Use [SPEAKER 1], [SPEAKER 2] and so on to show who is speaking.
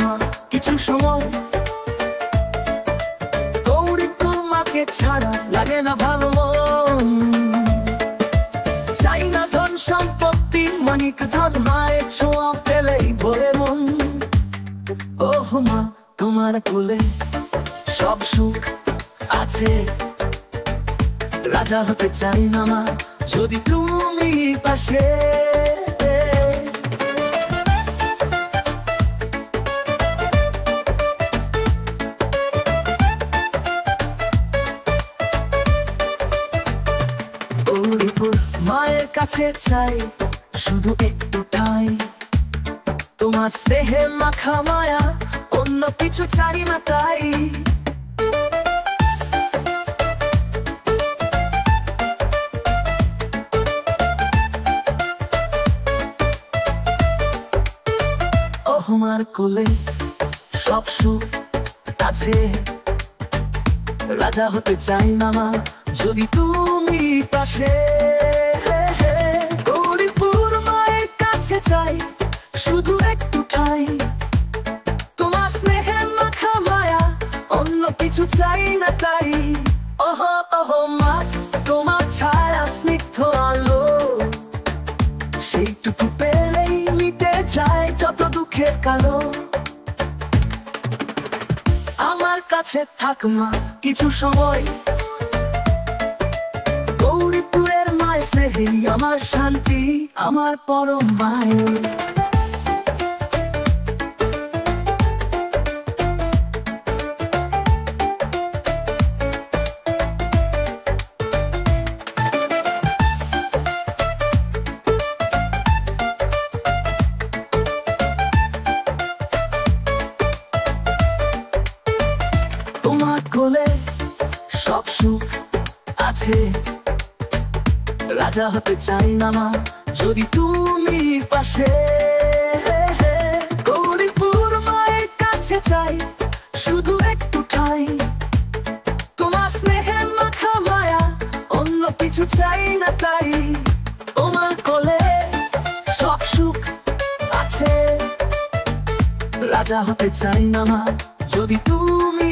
[SPEAKER 1] না কিছু সময়। গৌরীপুর মাকে ছাড়া লাগে না ভালো মন। চাই না ধন সম্পত্তি মানিক ধন, মায়ের ছোঁয়া পেলেই ভরে মন। ওহ মা, তোমার কোলে সব সুখ আছে। রাজা হতে চাই না মা, যদি তুমি পাশে। গৌরীপুর মায়ের কাছে চাই শুধু একটু ঠাই। তোমার স্নেহে মাখা মায়া, অন্য কিছু চাই না তাই। তোমার কোলে সব সুখ আছে। রাজা হতে চাই না মা, যদি তুমি পাশে। গৌরীপুর মায়ের কাছে চাই শুধু একটু ঠাই। তোমার স্নেহে মাখা মায়া, অন্য কিছু চাই না তাই। ওহ ওহ মা, তোমার ছায়া স্নিগ্ধ আলো, সেইটুকু পেলেই মিটে যায় যত দুঃখের কালো। আমার কাছে থাক মা কিছু সময়। গৌরীপুরের মায়ের স্নেহেই আমার শান্তি, আমার পরম মায়ের। তোমার কোলে সব সুখ আছে। রাজা হতে চাই না মা, যদি তুমি পাশে। গৌরীপুর মায়ের কাছে চাই শুধু একটু ঠাই। তোমার স্নেহে মাখা মায়া, অন্য কিছু চাই না তাই। তোমার কোলে সব সুখ আছে। রাজা হতে চাই না মা, যদি তুমি